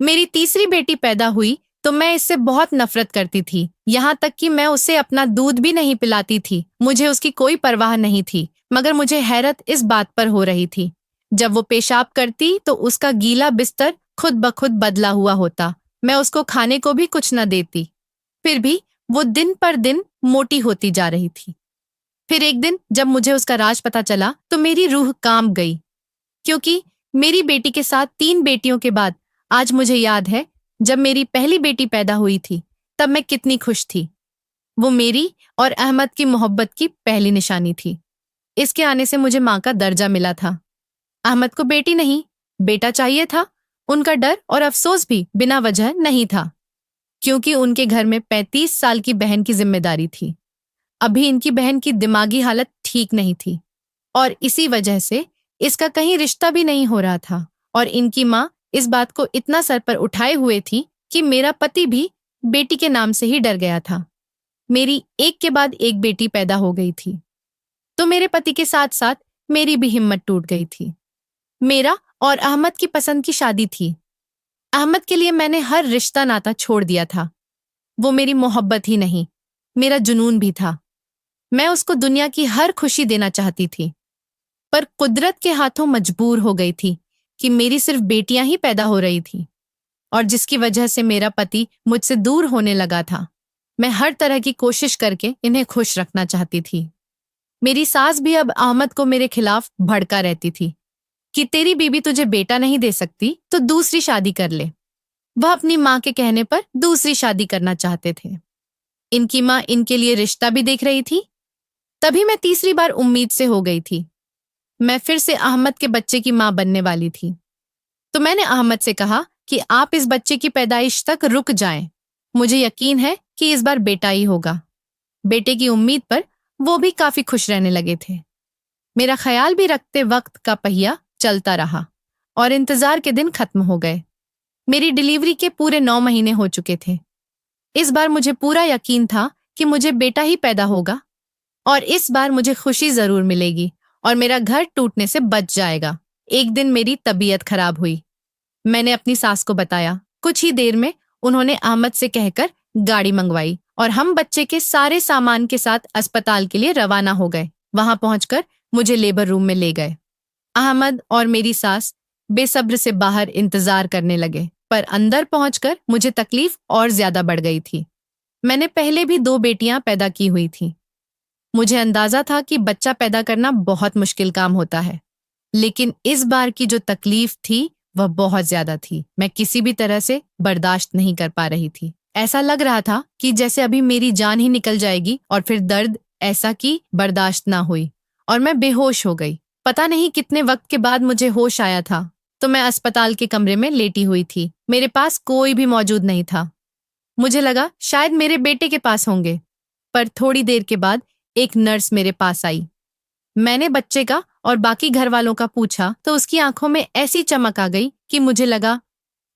मेरी तीसरी बेटी पैदा हुई तो मैं इससे बहुत नफरत करती थी, यहाँ तक कि मैं उसे अपना दूध भी नहीं पिलाती थी। मुझे उसकी कोई परवाह नहीं थी, मगर मुझे हैरत इस बात पर हो रही थी। जब वो पेशाब करती तो उसका गीला बिस्तर खुद ब खुद बदला हुआ होता। मैं उसको खाने को भी कुछ न देती, फिर भी वो दिन पर दिन मोटी होती जा रही थी। फिर एक दिन जब मुझे उसका राज पता चला तो मेरी रूह कांप गई, क्योंकि मेरी बेटी के साथ 3 बेटियों के बाद आज मुझे याद है, जब मेरी पहली बेटी पैदा हुई थी तब मैं कितनी खुश थी। वो मेरी और अहमद की मोहब्बत की पहली निशानी थी। इसके आने से मुझे माँ का दर्जा मिला था। अहमद को बेटी नहीं, बेटा चाहिए था। उनका डर और अफसोस भी बिना वजह नहीं था, क्योंकि उनके घर में 35 साल की बहन की जिम्मेदारी थी। अभी इनकी बहन की दिमागी हालत ठीक नहीं थी और इसी वजह से इसका कहीं रिश्ता भी नहीं हो रहा था। और इनकी माँ इस बात को इतना सर पर उठाए हुए थी कि मेरा पति भी बेटी के नाम से ही डर गया था। मेरी एक के बाद एक बेटी पैदा हो गई थी, तो मेरे पति के साथ साथ मेरी भी हिम्मत टूट गई थी। मेरा और अहमद की पसंद की शादी थी। अहमद के लिए मैंने हर रिश्ता नाता छोड़ दिया था। वो मेरी मोहब्बत ही नहीं, मेरा जुनून भी था। मैं उसको दुनिया की हर खुशी देना चाहती थी, पर कुदरत के हाथों मजबूर हो गई थी कि मेरी सिर्फ बेटियां ही पैदा हो रही थी, और जिसकी वजह से मेरा पति मुझसे दूर होने लगा था। मैं हर तरह की कोशिश करके इन्हें खुश रखना चाहती थी। मेरी सास भी अब अहमद को मेरे खिलाफ भड़का रहती थी कि तेरी बीबी तुझे बेटा नहीं दे सकती तो दूसरी शादी कर ले। वह अपनी माँ के कहने पर दूसरी शादी करना चाहते थे। इनकी माँ इनके लिए रिश्ता भी देख रही थी। तभी मैं तीसरी बार उम्मीद से हो गई थी। मैं फिर से अहमद के बच्चे की माँ बनने वाली थी। तो मैंने अहमद से कहा कि आप इस बच्चे की पैदाइश तक रुक जाएं। मुझे यकीन है कि इस बार बेटा ही होगा। बेटे की उम्मीद पर वो भी काफी खुश रहने लगे थे। मेरा ख्याल भी रखते वक्त का पहिया चलता रहा और इंतजार के दिन खत्म हो गए। मेरी डिलीवरी के पूरे 9 महीने हो चुके थे। इस बार मुझे पूरा यकीन था कि मुझे बेटा ही पैदा होगा और इस बार मुझे खुशी जरूर मिलेगी और मेरा घर टूटने से बच जाएगा। एक दिन मेरी तबीयत खराब हुई। मैंने अपनी सास को बताया। कुछ ही देर में उन्होंने अहमद से कहकर गाड़ी मंगवाई और हम बच्चे के सारे सामान के साथ अस्पताल के लिए रवाना हो गए। वहां पहुंचकर मुझे लेबर रूम में ले गए। अहमद और मेरी सास बेसब्र से बाहर इंतजार करने लगे, पर अंदर पहुंचकर मुझे तकलीफ और ज्यादा बढ़ गई थी। मैंने पहले भी 2 बेटियां पैदा की हुई थी। मुझे अंदाजा था कि बच्चा पैदा करना बहुत मुश्किल काम होता है, लेकिन इस बार की जो तकलीफ थी वह बहुत ज्यादा थी। मैं किसी भी तरह से बर्दाश्त नहीं कर पा रही थी। ऐसा लग रहा था कि जैसे अभी मेरी जान ही निकल जाएगी, और फिर दर्द ऐसा कि बर्दाश्त ना हुई और मैं बेहोश हो गई। पता नहीं कितने वक्त के बाद मुझे होश आया था, तो मैं अस्पताल के कमरे में लेटी हुई थी। मेरे पास कोई भी मौजूद नहीं था। मुझे लगा शायद मेरे बेटे के पास होंगे, पर थोड़ी देर के बाद एक नर्स मेरे पास आई। मैंने बच्चे का और बाकी घर वालों का पूछा तो उसकी आंखों में ऐसी चमक आ गई कि मुझे लगा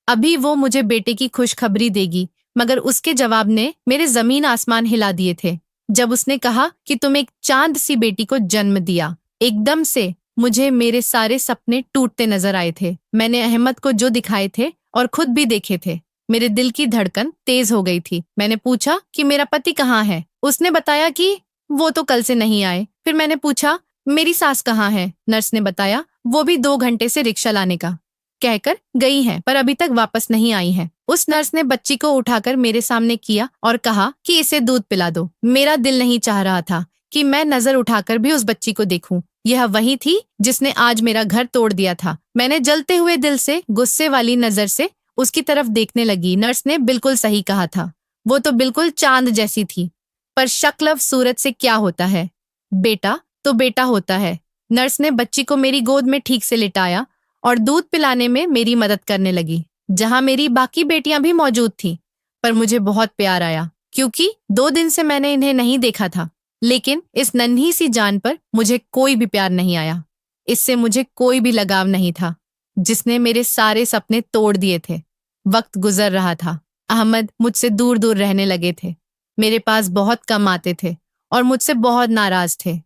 अभी वो मुझे बेटे की खुशखबरी देगी, मगर उसके जवाब ने मेरे जमीन आसमान हिला दिए थे जब उसने कहा कि तुम एक चांद सी बेटी को जन्म दिया। एकदम से मुझे मेरे सारे सपने टूटते नजर आए थे। मैंने अहमद को जो दिखाए थे और खुद भी देखे थे। मेरे दिल की धड़कन तेज हो गई थी। मैंने पूछा कि मेरा पति कहाँ है। उसने बताया कि वो तो कल से नहीं आए। फिर मैंने पूछा मेरी सास कहाँ है। नर्स ने बताया वो भी 2 घंटे से रिक्शा लाने का कहकर गई हैं, पर अभी तक वापस नहीं आई हैं। उस नर्स ने बच्ची को उठाकर मेरे सामने किया और कहा कि इसे दूध पिला दो। मेरा दिल नहीं चाह रहा था कि मैं नजर उठाकर भी उस बच्ची को देखूं। यह वही थी जिसने आज मेरा घर तोड़ दिया था। मैंने जलते हुए दिल से गुस्से वाली नजर से उसकी तरफ देखने लगी। नर्स ने बिल्कुल सही कहा था। वो तो बिल्कुल चांद जैसी थी, पर शक्ल सूरत से क्या होता है। बेटा तो बेटा होता है। नर्स ने बच्ची को मेरी गोद में ठीक से लिटाया और दूध पिलाने में मेरी मदद करने लगी, जहां मेरी बाकी बेटियां भी मौजूद थीं। पर मुझे बहुत प्यार आया, क्योंकि 2 दिन से मैंने इन्हें नहीं देखा था। लेकिन इस नन्ही सी जान पर मुझे कोई भी प्यार नहीं आया। इससे मुझे कोई भी लगाव नहीं था, जिसने मेरे सारे सपने तोड़ दिए थे। वक्त गुजर रहा था। अहमद मुझसे दूर दूर रहने लगे थे। मेरे पास बहुत कम आते थे और मुझसे बहुत नाराज थे।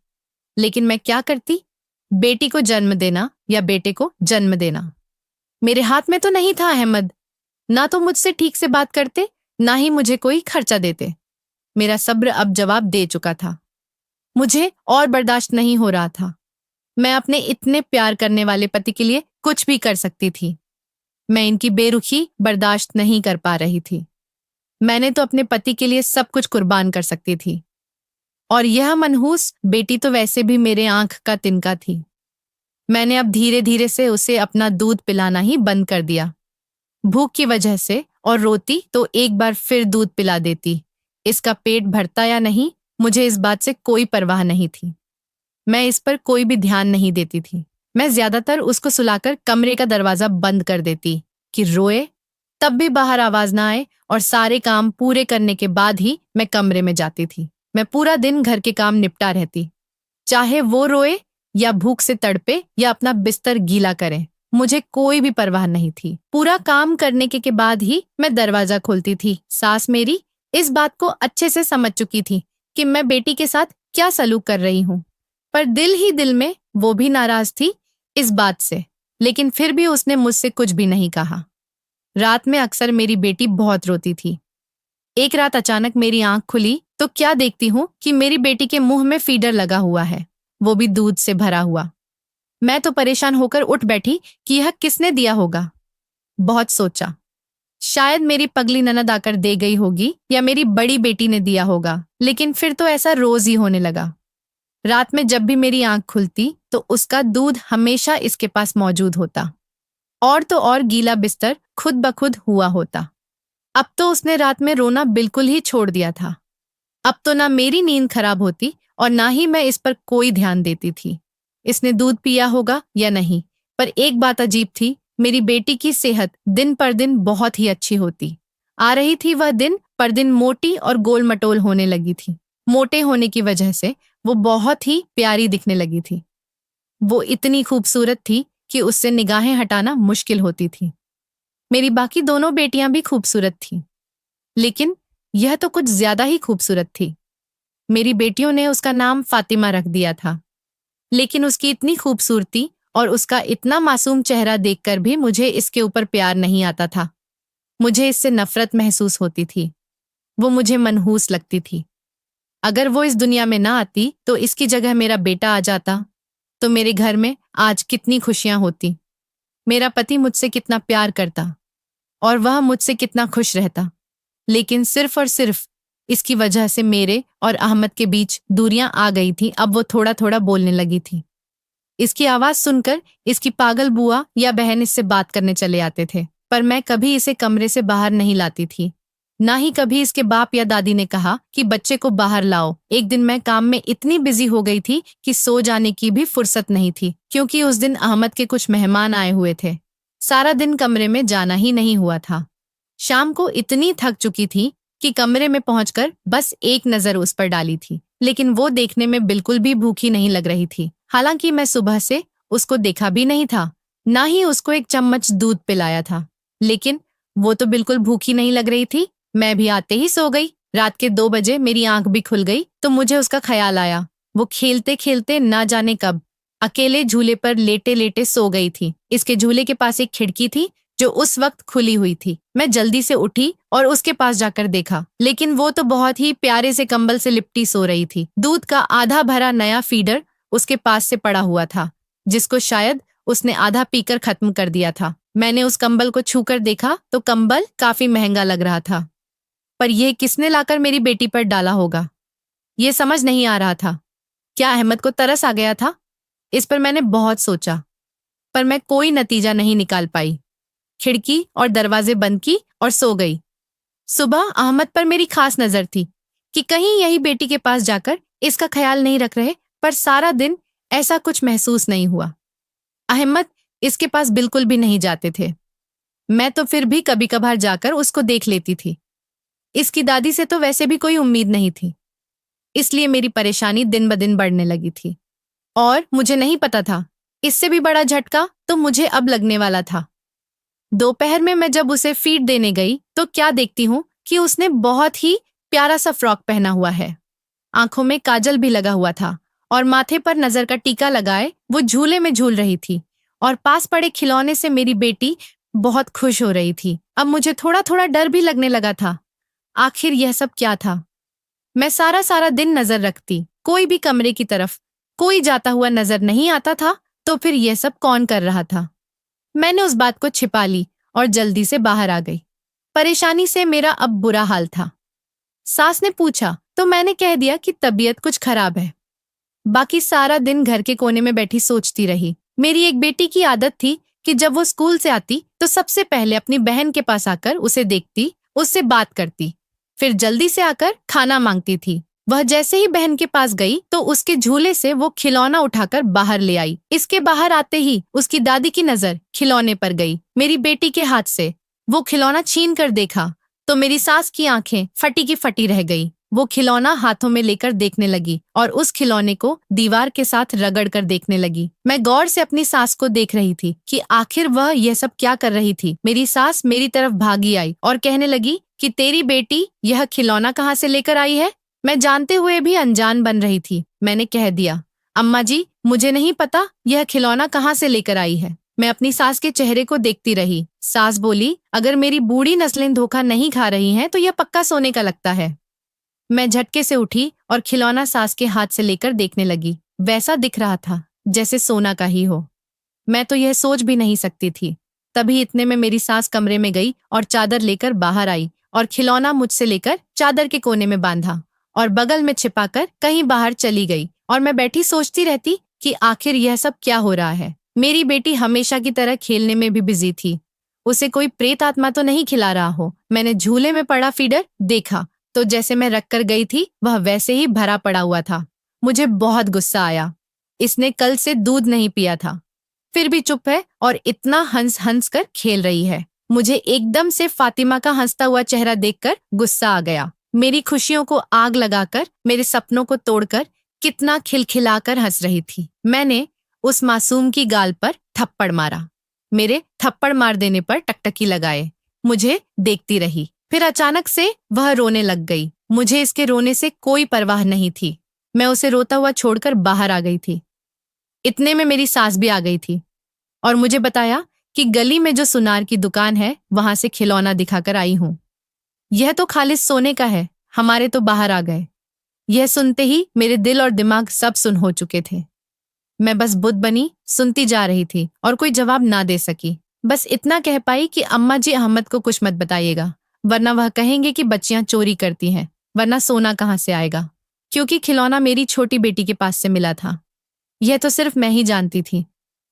लेकिन मैं क्या करती? बेटी को जन्म देना या बेटे को जन्म देना, मेरे हाथ में तो नहीं था अहमद। ना तो मुझसे ठीक से बात करते, ना ही मुझे कोई खर्चा देते। मेरा सब्र अब जवाब दे चुका था। मुझे और बर्दाश्त नहीं हो रहा था। मैं अपने इतने प्यार करने वाले पति के लिए कुछ भी कर सकती थी। मैं इनकी बेरुखी बर्दाश्त नहीं कर पा रही थी। मैंने तो अपने पति के लिए सब कुछ कुर्बान कर सकती थी, और यह मनहूस बेटी तो वैसे भी मेरे आंख का तिनका थी। मैंने अब धीरे धीरे से उसे अपना दूध पिलाना ही बंद कर दिया। भूख की वजह से और रोती तो एक बार फिर दूध पिला देती। इसका पेट भरता या नहीं, मुझे इस बात से कोई परवाह नहीं थी। मैं इस पर कोई भी ध्यान नहीं देती थी। मैं ज्यादातर उसको सुलाकर कमरे का दरवाजा बंद कर देती कि रोए, तब भी बाहर आवाज ना आए, और सारे काम पूरे करने के बाद ही मैं कमरे में जाती थी। मैं पूरा दिन घर के काम निपटा रहती, चाहे वो रोए या भूख से तड़पे या अपना बिस्तर गीला करे, मुझे कोई भी परवाह नहीं थी। पूरा काम करने के बाद ही मैं दरवाजा खोलती थी। सास मेरी इस बात को अच्छे से समझ चुकी थी कि मैं बेटी के साथ क्या सलूक कर रही हूँ, पर दिल ही दिल में वो भी नाराज थी इस बात से। लेकिन फिर भी उसने मुझसे कुछ भी नहीं कहा। रात में अक्सर मेरी बेटी बहुत रोती थी। एक रात अचानक मेरी आंख खुली तो क्या देखती हूँ कि मेरी बेटी के मुंह में फीडर लगा हुआ है, वो भी दूध से भरा हुआ। मैं तो परेशान होकर उठ बैठी कि यह किसने दिया होगा। बहुत सोचा, शायद मेरी पगली ननद आकर दे गई होगी या मेरी बड़ी बेटी ने दिया होगा, लेकिन फिर तो ऐसा रोज ही होने लगा। रात में जब भी मेरी आंख खुलती तो उसका दूध हमेशा इसके पास मौजूद होता, और तो और गीला बिस्तर खुद ब खुद हुआ होता। अब तो उसने रात में रोना बिल्कुल ही छोड़ दिया था। अब तो ना मेरी नींद खराब होती और ना ही मैं इस पर कोई ध्यान देती थी। इसने दूध पिया होगा या नहीं, पर एक बात अजीब थी, मेरी बेटी की सेहत दिन पर दिन बहुत ही अच्छी होती आ रही थी। वह दिन पर दिन मोटी और गोल मटोल होने लगी थी। मोटे होने की वजह से वो बहुत ही प्यारी दिखने लगी थी। वो इतनी खूबसूरत थी कि उससे निगाहें हटाना मुश्किल होती थी। मेरी बाकी दोनों बेटियां भी खूबसूरत थीं, लेकिन यह तो कुछ ज्यादा ही खूबसूरत थी। मेरी बेटियों ने उसका नाम फातिमा रख दिया था, लेकिन उसकी इतनी खूबसूरती और उसका इतना मासूम चेहरा देखकर भी मुझे इसके ऊपर प्यार नहीं आता था। मुझे इससे नफरत महसूस होती थी। वो मुझे मनहूस लगती थी। अगर वो इस दुनिया में ना आती तो इसकी जगह मेरा बेटा आ जाता तो मेरे घर में आज कितनी खुशियां होती। मेरा पति मुझसे कितना प्यार करता और वह मुझसे कितना खुश रहता। लेकिन सिर्फ और सिर्फ इसकी वजह से मेरे और अहमद के बीच दूरियां आ गई थी। अब वो थोड़ा थोड़ा बोलने लगी थी। इसकी आवाज सुनकर इसकी पागल बुआ या बहन इससे बात करने चले आते थे, पर मैं कभी इसे कमरे से बाहर नहीं लाती थी। ना ही कभी इसके बाप या दादी ने कहा कि बच्चे को बाहर लाओ। एक दिन मैं काम में इतनी बिजी हो गई थी कि सो जाने की भी फुर्सत नहीं थी, क्योंकि उस दिन अहमद के कुछ मेहमान आए हुए थे। सारा दिन कमरे में जाना ही नहीं हुआ था। शाम को इतनी थक चुकी थी कि कमरे में पहुंचकर बस एक नजर उस पर डाली थी, लेकिन वो देखने में बिल्कुल भी भूखी नहीं लग रही थी। हालांकि मैं सुबह से उसको देखा भी नहीं था, ना ही उसको एक चम्मच दूध पिलाया था, लेकिन वो तो बिल्कुल भूखी नहीं लग रही थी। मैं भी आते ही सो गई। रात के 2 बजे मेरी आंख भी खुल गई तो मुझे उसका ख्याल आया। वो खेलते खेलते ना जाने कब अकेले झूले पर लेटे लेटे सो गई थी। इसके झूले के पास एक खिड़की थी जो उस वक्त खुली हुई थी। मैं जल्दी से उठी और उसके पास जाकर देखा, लेकिन वो तो बहुत ही प्यारे से कंबल से लिपटी सो रही थी। दूध का आधा भरा नया फीडर उसके पास से पड़ा हुआ था, जिसको शायद उसने आधा पीकर खत्म कर दिया था। मैंने उस कंबल को छूकर देखा तो कंबल काफी महंगा लग रहा था, पर यह किसने लाकर मेरी बेटी पर डाला होगा, ये समझ नहीं आ रहा था। क्या अहमद को तरस आ गया था? इस पर मैंने बहुत सोचा, पर मैं कोई नतीजा नहीं निकाल पाई। खिड़की और दरवाजे बंद की और सो गई। सुबह अहमद पर मेरी खास नजर थी कि कहीं यही बेटी के पास जाकर इसका ख्याल नहीं रख रहे, पर सारा दिन ऐसा कुछ महसूस नहीं हुआ। अहमद इसके पास बिल्कुल भी नहीं जाते थे। मैं तो फिर भी कभी कभार जाकर उसको देख लेती थी। इसकी दादी से तो वैसे भी कोई उम्मीद नहीं थी, इसलिए मेरी परेशानी दिन ब दिन बढ़ने लगी थी। और मुझे नहीं पता था, इससे भी बड़ा झटका तो मुझे अब लगने वाला था। दोपहर में मैं जब उसे फीड देने गई तो क्या देखती हूँ कि उसने बहुत ही प्यारा सा फ्रॉक पहना हुआ है। आंखों में काजल भी लगा हुआ था और माथे पर नजर का टीका लगाए वो झूले में झूल रही थी, और पास पड़े खिलौने से मेरी बेटी बहुत खुश हो रही थी। अब मुझे थोड़ा थोड़ा डर भी लगने लगा था। आखिर यह सब क्या था? मैं सारा सारा दिन नजर रखती, कोई भी कमरे की तरफ कोई जाता हुआ नजर नहीं आता था, तो फिर यह सब कौन कर रहा था? मैंने उस बात को छिपा ली और जल्दी से बाहर आ गई। परेशानी से मेरा अब बुरा हाल था। सास ने पूछा तो मैंने कह दिया कि तबीयत कुछ खराब है। बाकी सारा दिन घर के कोने में बैठी सोचती रही। मेरी एक बेटी की आदत थी कि जब वो स्कूल से आती तो सबसे पहले अपनी बहन के पास आकर उसे देखती, उससे बात करती, फिर जल्दी से आकर खाना मांगती थी। वह जैसे ही बहन के पास गई तो उसके झूले से वो खिलौना उठाकर बाहर ले आई। इसके बाहर आते ही उसकी दादी की नजर खिलौने पर गई। मेरी बेटी के हाथ से वो खिलौना छीन कर देखा तो मेरी सास की आंखें फटी की फटी रह गई। वो खिलौना हाथों में लेकर देखने लगी और उस खिलौने को दीवार के साथ रगड़ कर देखने लगी। मैं गौर से अपनी सास को देख रही थी कि आखिर वह यह सब क्या कर रही थी। मेरी सास मेरी तरफ भागी आई और कहने लगी कि तेरी बेटी यह खिलौना कहाँ से लेकर आई है? मैं जानते हुए भी अनजान बन रही थी। मैंने कह दिया, अम्मा जी, मुझे नहीं पता यह खिलौना कहाँ से लेकर आई है। मैं अपनी सास के चेहरे को देखती रही। सास बोली, अगर मेरी बूढ़ी नस्लें धोखा नहीं खा रही हैं तो यह पक्का सोने का लगता है। मैं झटके से उठी और खिलौना सास के हाथ से लेकर देखने लगी। वैसा दिख रहा था जैसे सोना का ही हो। मैं तो यह सोच भी नहीं सकती थी। तभी इतने में मेरी सास कमरे में गई और चादर लेकर बाहर आई और खिलौना मुझसे लेकर चादर के कोने में बांधा और बगल में छिपाकर कहीं बाहर चली गई। और मैं बैठी सोचती रहती कि आखिर यह सब क्या हो रहा है। मेरी बेटी हमेशा की तरह खेलने में भी बिजी थी। उसे कोई प्रेत आत्मा तो नहीं खिला रहा हो। मैंने झूले में पड़ा फीडर देखा तो जैसे मैं रख कर गई थी वह वैसे ही भरा पड़ा हुआ था। मुझे बहुत गुस्सा आया। इसने कल से दूध नहीं पिया था, फिर भी चुप है और इतना हंस हंस कर खेल रही है। मुझे एकदम से फातिमा का हंसता हुआ चेहरा देखकर गुस्सा आ गया। मेरी खुशियों को आग लगाकर, मेरे सपनों को तोड़कर कितना खिलखिलाकर हंस रही थी। मैंने उस मासूम की गाल पर थप्पड़ मारा। मेरे थप्पड़ मार देने पर टकटकी लगाए। मुझे देखती रही। फिर अचानक से वह रोने लग गई। मुझे इसके रोने से कोई परवाह नहीं थी। मैं उसे रोता हुआ छोड़कर बाहर आ गई थी। इतने में मेरी सास भी आ गई थी और मुझे बताया कि गली में जो सुनार की दुकान है वहां से खिलौना दिखाकर आई हूं। यह तो खालिस सोने का है। हमारे तो बाहर आ गए। यह सुनते ही मेरे दिल और दिमाग सब सुन हो चुके थे। मैं बस बुद्ध बनी सुनती जा रही थी और कोई जवाब ना दे सकी। बस इतना कह पाई कि अम्मा जी अहमद को कुछ मत बताइएगा, वरना वह कहेंगे कि बच्चियां चोरी करती हैं, वरना सोना कहाँ से आएगा, क्योंकि खिलौना मेरी छोटी बेटी के पास से मिला था। यह तो सिर्फ मैं ही जानती थी।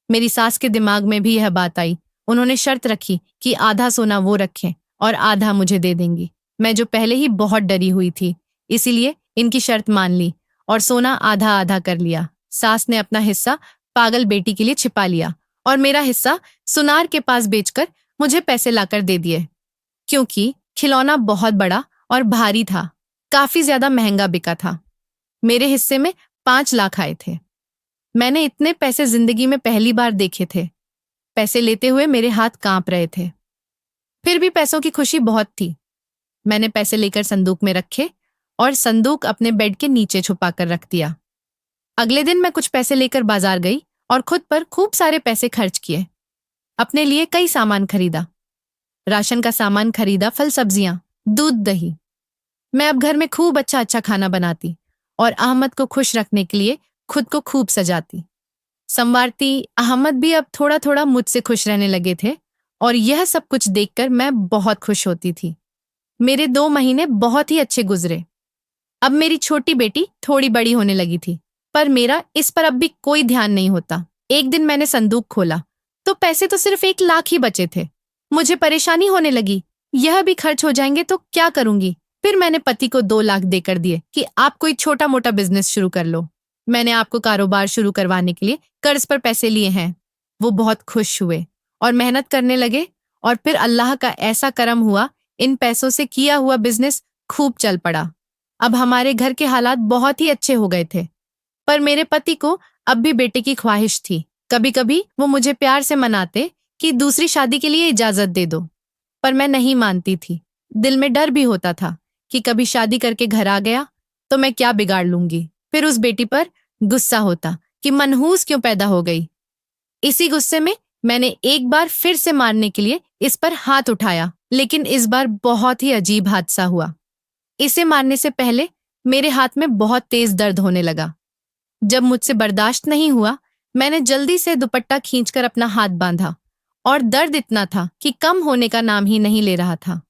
मेरी सास के दिमाग में भी यह बात आई। उन्होंने शर्त रखी कि आधा सोना वो रखें और आधा मुझे दे देंगी। मैं जो पहले ही बहुत डरी हुई थी, इसीलिए इनकी शर्त मान ली और सोना आधा आधा कर लिया। सास ने अपना हिस्सा पागल बेटी के लिए छिपा लिया और मेरा हिस्सा सुनार के पास बेचकर मुझे पैसे लाकर दे दिए, क्योंकि खिलौना बहुत बड़ा और भारी था, काफी ज्यादा महंगा बिका था। मेरे हिस्से में 5 लाख आए थे। मैंने इतने पैसे जिंदगी में पहली बार देखे थे। पैसे लेते हुए मेरे हाथ कांप रहे थे। फिर भी पैसों की खुशी बहुत थी। मैंने पैसे लेकर संदूक में रखे और संदूक अपने बेड के नीचे छुपा कर रख दिया। अगले दिन मैं कुछ पैसे लेकर बाजार गई और खुद पर खूब सारे पैसे खर्च किए। अपने लिए कई सामान खरीदा। राशन का सामान खरीदा, फल सब्जियां, दूध दही। मैं अब घर में खूब अच्छा अच्छा खाना बनाती और अहमद को खुश रखने के लिए खुद को खूब सजाती संवारती। अहमद भी अब थोड़ा थोड़ा मुझसे खुश रहने लगे थे और यह सब कुछ देखकर मैं बहुत खुश होती थी। मेरे 2 महीने बहुत ही अच्छे गुजरे। अब मेरी छोटी बेटी थोड़ी बड़ी होने लगी थी, पर मेरा इस पर अब भी कोई ध्यान नहीं होता। एक दिन मैंने संदूक खोला तो पैसे तो सिर्फ 1 लाख ही बचे थे। मुझे परेशानी होने लगी, यह भी खर्च हो जाएंगे तो क्या करूंगी। फिर मैंने पति को 2 लाख देकर दिए कि आप कोई छोटा मोटा बिजनेस शुरू कर लो। मैंने आपको कारोबार शुरू करवाने के लिए कर्ज पर पैसे लिए हैं। वो बहुत खुश हुए और मेहनत करने लगे और फिर अल्लाह का ऐसा करम हुआ, इन पैसों से किया हुआ बिजनेस खूब चल पड़ा। अब हमारे घर के हालात बहुत ही अच्छे हो गए थे। पर मेरे पति को अब भी बेटे की ख्वाहिश थी। कभी कभी वो मुझे प्यार से मनाते कि दूसरी शादी के लिए इजाजत दे दो, पर मैं नहीं मानती थी। दिल में डर भी होता था कि कभी शादी करके घर आ गया तो मैं क्या बिगाड़ लूंगी। फिर उस बेटी पर गुस्सा होता कि मनहूस क्यों पैदा हो गई। इसी गुस्से में मैंने एक बार फिर से मारने के लिए इस पर हाथ उठाया, लेकिन इस बार बहुत ही अजीब हादसा हुआ। इसे मारने से पहले मेरे हाथ में बहुत तेज दर्द होने लगा। जब मुझसे बर्दाश्त नहीं हुआ, मैंने जल्दी से दुपट्टा खींचकर अपना हाथ बांधा और दर्द इतना था कि कम होने का नाम ही नहीं ले रहा था।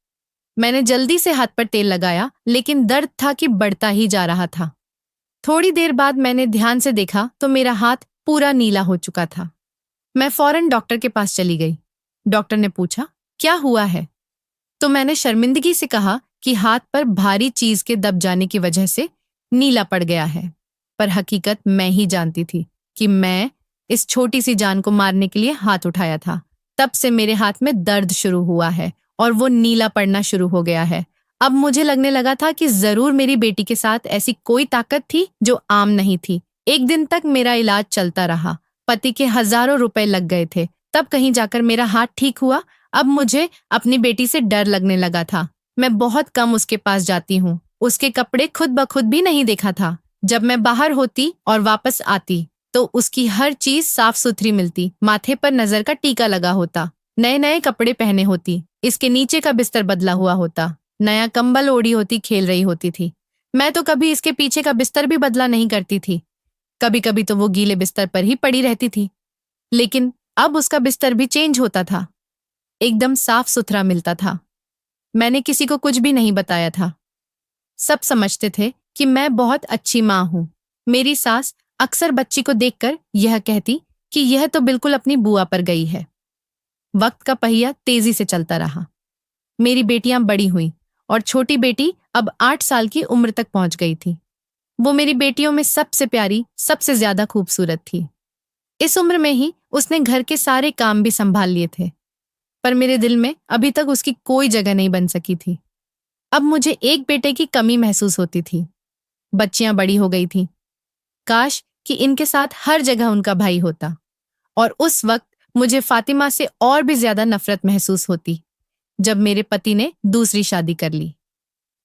मैंने जल्दी से हाथ पर तेल लगाया, लेकिन दर्द था कि बढ़ता ही जा रहा था। थोड़ी देर बाद मैंने ध्यान से देखा तो मेरा हाथ पूरा नीला हो चुका था। मैं फौरन डॉक्टर के पास चली गई। डॉक्टर ने पूछा, क्या हुआ है? तो मैंने शर्मिंदगी से कहा कि हाथ पर भारी चीज के दब जाने की वजह से नीला पड़ गया है। पर हकीकत मैं ही जानती थी कि मैं इस छोटी सी जान को मारने के लिए हाथ उठाया था। तब से मेरे हाथ में दर्द शुरू हुआ है और वो नीला पड़ना शुरू हो गया है। अब मुझे लगने लगा था कि जरूर मेरी बेटी के साथ ऐसी कोई ताकत थी जो आम नहीं थी। एक दिन तक मेरा इलाज चलता रहा। पति के हजारों रुपए लग गए थे, तब कहीं जाकर मेरा हाथ ठीक हुआ। अब मुझे अपनी बेटी से डर लगने लगा था। मैं बहुत कम उसके पास जाती हूँ। उसके कपड़े खुद ब खुद भी नहीं देखा था। जब मैं बाहर होती और वापस आती तो उसकी हर चीज साफ सुथरी मिलती। माथे पर नजर का टीका लगा होता, नए नए कपड़े पहने होती, इसके नीचे का बिस्तर बदला हुआ होता, नया कंबल ओढ़ी होती, खेल रही होती थी। मैं तो कभी इसके पीछे का बिस्तर भी बदला नहीं करती थी। कभी कभी तो वो गीले बिस्तर पर ही पड़ी रहती थी। लेकिन अब उसका बिस्तर भी चेंज होता था, एकदम साफ सुथरा मिलता था। मैंने किसी को कुछ भी नहीं बताया था। सब समझते थे कि मैं बहुत अच्छी माँ हूं। मेरी सास अक्सर बच्ची को देखकर यह कहती कि यह तो बिल्कुल अपनी बुआ पर गई है। वक्त का पहिया तेजी से चलता रहा। मेरी बेटियां बड़ी हुईं और छोटी बेटी अब 8 साल की उम्र तक पहुंच गई थी। वो मेरी बेटियों में सबसे प्यारी, सबसे ज्यादा खूबसूरत थी। इस उम्र में ही उसने घर के सारे काम भी संभाल लिए थे, पर मेरे दिल में अभी तक उसकी कोई जगह नहीं बन सकी थी। अब मुझे एक बेटे की कमी महसूस होती थी। बच्चियां बड़ी हो गई थीं। काश कि इनके साथ हर जगह उनका भाई होता। और उस वक्त मुझे फातिमा से और भी ज्यादा नफरत महसूस होती जब मेरे पति ने दूसरी शादी कर ली।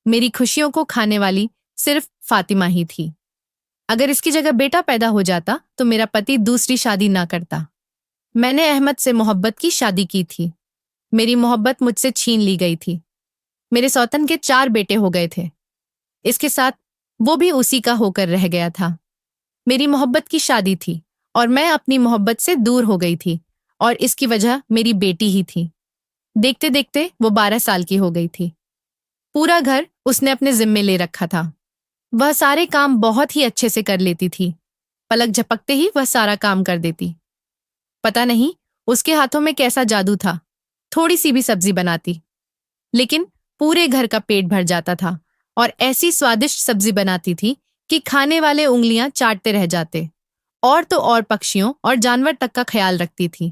मेरी खुशियों को खाने वाली सिर्फ फातिमा ही थी। अगर इसकी जगह बेटा पैदा हो जाता तो मेरा पति दूसरी शादी ना करता। मैंने अहमद से मोहब्बत की शादी की थी। मेरी मोहब्बत मुझसे छीन ली गई थी। मेरे सौतन के 4 बेटे हो गए थे। इसके साथ वो भी उसी का होकर रह गया था। मेरी मोहब्बत की शादी थी और मैं अपनी मोहब्बत से दूर हो गई थी, और इसकी वजह मेरी बेटी ही थी। देखते देखते वो 12 साल की हो गई थी। पूरा घर उसने अपने जिम्मे ले रखा था। वह सारे काम बहुत ही अच्छे से कर लेती थी। पलक झपकते ही वह सारा काम कर देती। पता नहीं उसके हाथों में कैसा जादू था। थोड़ी सी भी सब्जी बनाती, लेकिन पूरे घर का पेट भर जाता था। और ऐसी स्वादिष्ट सब्जी बनाती थी कि खाने वाले उंगलियां चाटते रह जाते। और तो और पक्षियों और जानवर तक का ख्याल रखती थी।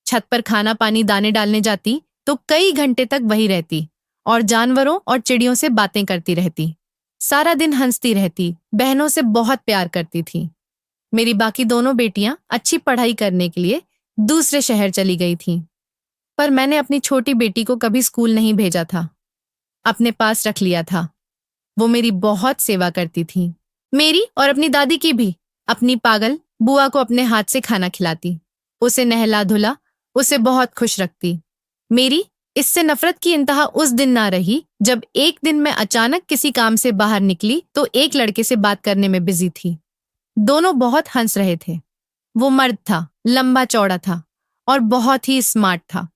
छत पर खाना पानी दाने डालने जाती तो कई घंटे तक वही रहती और जानवरों और चिड़ियों से बातें करती रहती। सारा दिन हंसती रहती। बहनों से बहुत प्यार करती थी। मेरी बाकी दोनों बेटियां अच्छी पढ़ाई करने के लिए दूसरे शहर चली गई थीं, पर मैंने अपनी छोटी बेटी को कभी स्कूल नहीं भेजा था। अपने पास रख लिया था। वो मेरी बहुत सेवा करती थी, मेरी और अपनी दादी की भी। अपनी पागल बुआ को अपने हाथ से खाना खिलाती, उसे नहला धुला, उसे बहुत खुश रखती। मेरी इससे नफरत की इंतहा उस दिन ना रही जब एक दिन मैं अचानक किसी काम से बाहर निकली तो एक लड़के से बात करने में बिजी थी। दोनों बहुत हंस रहे थे। वो मर्द था, लंबा चौड़ा था और बहुत ही स्मार्ट था।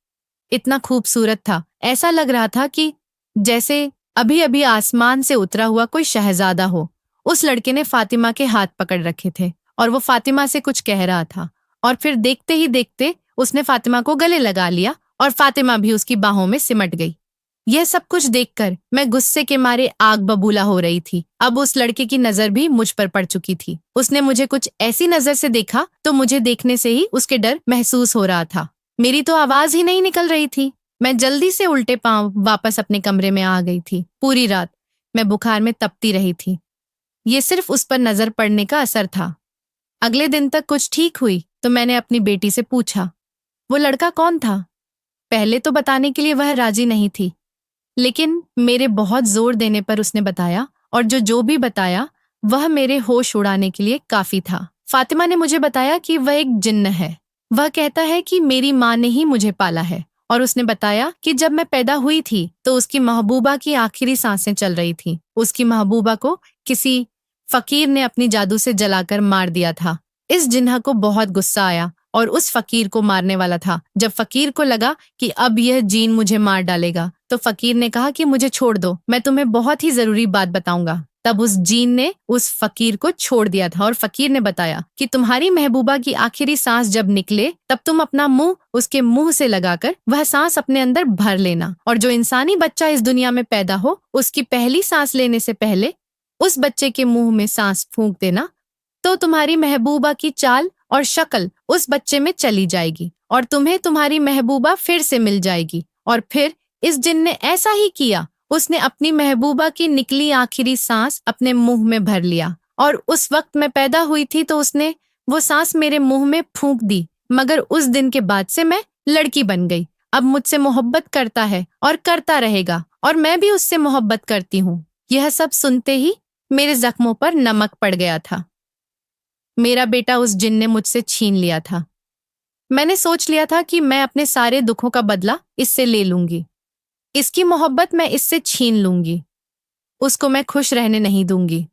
इतना खूबसूरत था, ऐसा लग रहा था कि जैसे अभी अभी आसमान से उतरा हुआ कोई शहजादा हो। उस लड़के ने फातिमा के हाथ पकड़ रखे थे और वो फातिमा से कुछ कह रहा था, और फिर देखते ही देखते उसने फातिमा को गले लगा लिया और फातिमा भी उसकी बाहों में सिमट गई। यह सब कुछ देखकर मैं गुस्से के मारे आग बबूला हो रही थी। अब उस लड़के की नजर भी मुझ पर पड़ चुकी थी। उसने मुझे कुछ ऐसी नजर से देखा तो मुझे देखने से ही उसके डर महसूस हो रहा था। मेरी तो आवाज ही नहीं निकल रही थी। मैं जल्दी से उल्टे पांव वापस अपने कमरे में आ गई थी। पूरी रात मैं बुखार में तपती रही थी। ये सिर्फ उस पर नजर पड़ने का असर था। अगले दिन तक कुछ ठीक हुई तो मैंने अपनी बेटी से पूछा, वो लड़का कौन था? पहले तो बताने के लिए वह राजी नहीं थी, लेकिन मेरे बहुत जोर देने पर उसने बताया, और जो भी बताया वह मेरे होश उड़ाने के लिए काफी था। फातिमा ने मुझे बताया कि वह एक जिन्न है। वह कहता है कि मेरी माँ ने ही मुझे पाला है और उसने बताया कि जब मैं पैदा हुई थी तो उसकी महबूबा की आखिरी सांसें चल रही थी। उसकी महबूबा को किसी फकीर ने अपनी जादू से जलाकर मार दिया था। इस जिन्हा को बहुत गुस्सा आया और उस फकीर को मारने वाला था। जब फकीर को लगा कि अब यह जीन मुझे मार डालेगा, तो फकीर ने कहा कि मुझे छोड़ दो, मैं तुम्हें बहुत ही जरूरी बात बताऊंगा। तब उस जीन ने उस फकीर को छोड़ दिया था और फकीर ने बताया कि तुम्हारी महबूबा की आखिरी सांस जब निकले तब तुम अपना मुंह उसके मुंह से लगाकर वह सांस अपने अंदर भर लेना, और जो इंसानी बच्चा इस दुनिया में पैदा हो उसकी पहली सांस लेने से पहले उस बच्चे के मुंह में सांस फूंक देना, तो तुम्हारी महबूबा की चाल और शक्ल उस बच्चे में चली जाएगी और तुम्हें तुम्हारी महबूबा फिर से मिल जाएगी। और फिर इस जिन ने ऐसा ही किया। उसने अपनी महबूबा की निकली आखिरी सांस अपने मुंह में भर लिया और उस वक्त मैं पैदा हुई थी तो उसने वो सांस मेरे मुंह में फूंक दी। मगर उस दिन के बाद से मैं लड़की बन गई। अब मुझसे मोहब्बत करता है और करता रहेगा और मैं भी उससे मोहब्बत करती हूँ। यह सब सुनते ही मेरे जख्मों पर नमक पड़ गया था। मेरा बेटा उस जिन ने मुझसे छीन लिया था। मैंने सोच लिया था कि मैं अपने सारे दुखों का बदला इससे ले लूंगी। इसकी मोहब्बत मैं इससे छीन लूंगी। उसको मैं खुश रहने नहीं दूंगी।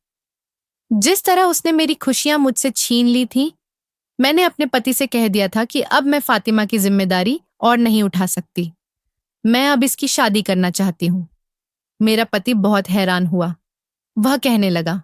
जिस तरह उसने मेरी खुशियां मुझसे छीन ली थी, मैंने अपने पति से कह दिया था कि अब मैं फातिमा की जिम्मेदारी और नहीं उठा सकती। मैं अब इसकी शादी करना चाहती हूँ। मेरा पति बहुत हैरान हुआ। वह कहने लगा,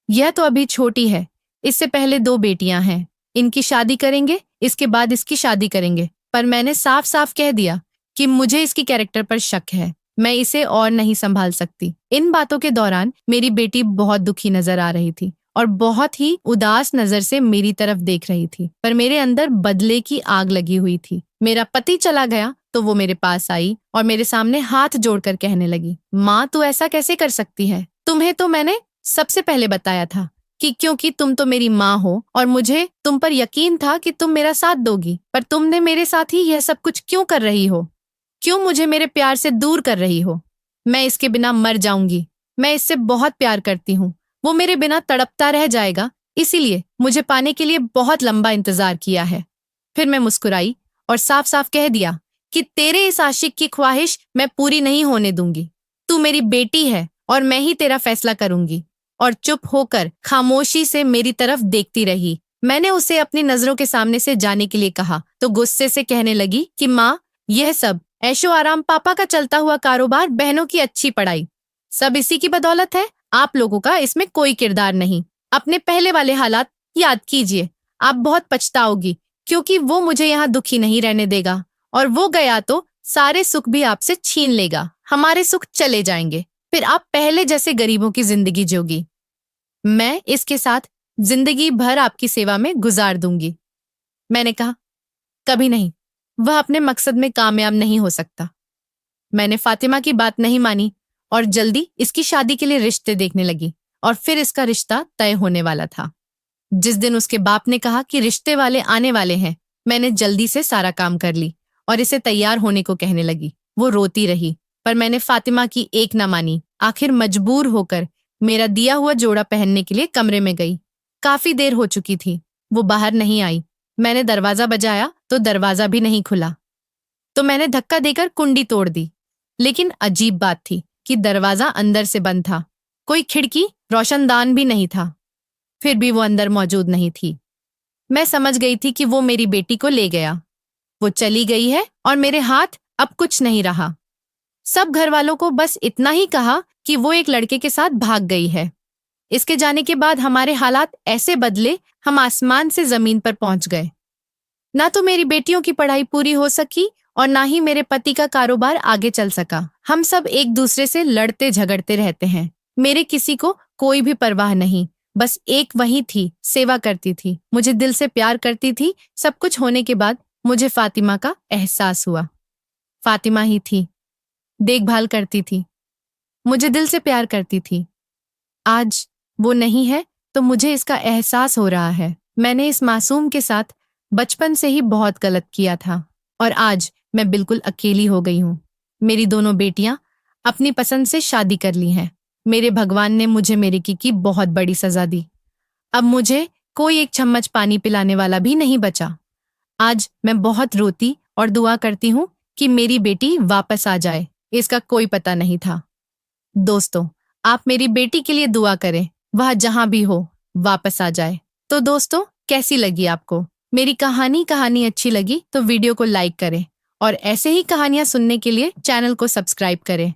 यह तो अभी छोटी है, इससे पहले 2 बेटियां हैं, इनकी शादी करेंगे, इसके बाद इसकी शादी करेंगे। पर मैंने साफ साफ कह दिया कि मुझे इसकी कैरेक्टर पर शक है, मैं इसे और नहीं संभाल सकती। इन बातों के दौरान मेरी बेटी बहुत दुखी नजर आ रही थी और बहुत ही उदास नजर से मेरी तरफ देख रही थी, पर मेरे अंदर बदले की आग लगी हुई थी। मेरा पति चला गया तो वो मेरे पास आई और मेरे सामने हाथ जोड़कर कहने लगी, माँ तू ऐसा कैसे कर सकती है? तुम्हें तो मैंने सबसे पहले बताया था कि क्योंकि तुम तो मेरी माँ हो और मुझे तुम पर यकीन था कि तुम मेरा साथ दोगी, पर तुमने मेरे साथ ही यह सब कुछ क्यों कर रही हो? क्यों मुझे मेरे प्यार से दूर कर रही हो? मैं इसके बिना मर जाऊंगी। मैं इससे बहुत प्यार करती हूँ। वो मेरे बिना तड़पता रह जाएगा, इसीलिए मुझे पाने के लिए बहुत लंबा इंतजार किया है। फिर मैं मुस्कुराई और साफ साफ कह दिया कि तेरे इस आशिक की ख्वाहिश मैं पूरी नहीं होने दूंगी। तू मेरी बेटी है और मैं ही तेरा फैसला करूंगी। और चुप होकर खामोशी से मेरी तरफ देखती रही। मैंने उसे अपनी नजरों के सामने से जाने के लिए कहा तो गुस्से से कहने लगी कि माँ, यह सब ऐशो आराम, पापा का चलता हुआ कारोबार, बहनों की अच्छी पढ़ाई, सब इसी की बदौलत है। आप लोगों का इसमें कोई किरदार नहीं। अपने पहले वाले हालात याद कीजिए, आप बहुत पछताओगी, क्योंकि वो मुझे यहाँ दुखी नहीं रहने देगा और वो गया तो सारे सुख भी आपसे छीन लेगा। हमारे सुख चले जाएंगे, फिर आप पहले जैसे गरीबों की जिंदगी जियोगी। मैं इसके साथ जिंदगी भर आपकी सेवा में गुजार दूंगी। मैंने कहा, कभी नहीं, वह अपने मकसद में कामयाब नहीं हो सकता। मैंने फातिमा की बात नहीं मानी और जल्दी इसकी शादी के लिए रिश्ते देखने लगी और फिर इसका रिश्ता तय होने वाला था। जिस दिन उसके बाप ने कहा कि रिश्ते वाले आने वाले हैं, मैंने जल्दी से सारा काम कर ली और इसे तैयार होने को कहने लगी। वो रोती रही, पर मैंने फातिमा की एक न मानी। आखिर मजबूर होकर मेरा दिया हुआ जोड़ा पहनने के लिए कमरे में गई। काफी देर हो चुकी थी, वो बाहर नहीं आई। मैंने दरवाजा बजाया तो दरवाजा भी नहीं खुला, तो मैंने धक्का देकर कुंडी तोड़ दी। लेकिन अजीब बात थी कि दरवाजा अंदर से बंद था। कोई खिड़की, रोशनदान भी नहीं था। फिर भी वो अंदर मौजूद नहीं थी। मैं समझ गई थी कि वो मेरी बेटी को ले गया। वो चली गई है और मेरे हाथ अब कुछ नहीं रहा। सब घर वालों को बस इतना ही कहा कि वो एक लड़के के साथ भाग गई है। इसके जाने के बाद हमारे हालात ऐसे बदले, हम आसमान से जमीन पर पहुंच गए। ना तो मेरी बेटियों की पढ़ाई पूरी हो सकी और ना ही मेरे पति का कारोबार आगे चल सका। हम सब एक दूसरे से लड़ते झगड़ते रहते हैं। मेरे किसी को कोई भी परवाह नहीं, बस एक वही थी, सेवा करती थी, मुझे दिल से प्यार करती थी। सब कुछ होने के बाद मुझे फातिमा का एहसास हुआ। फातिमा ही थी, देखभाल करती थी, मुझे दिल से प्यार करती थी। आज वो नहीं है तो मुझे इसका एहसास हो रहा है। मैंने इस मासूम के साथ बचपन से ही बहुत गलत किया था और आज मैं बिल्कुल अकेली हो गई हूँ। मेरी दोनों बेटियां अपनी पसंद से शादी कर ली हैं। मेरे भगवान ने मुझे मेरे की बहुत बड़ी सजा दी। अब मुझे कोई एक चम्मच पानी पिलाने वाला भी नहीं बचा। आज मैं बहुत रोती और दुआ करती हूँ कि मेरी बेटी वापस आ जाए, इसका कोई पता नहीं था। दोस्तों, आप मेरी बेटी के लिए दुआ करें, वह जहां भी हो वापस आ जाए। तो दोस्तों, कैसी लगी आपको मेरी कहानी अच्छी लगी तो वीडियो को लाइक करें और ऐसे ही कहानियां सुनने के लिए चैनल को सब्सक्राइब करें।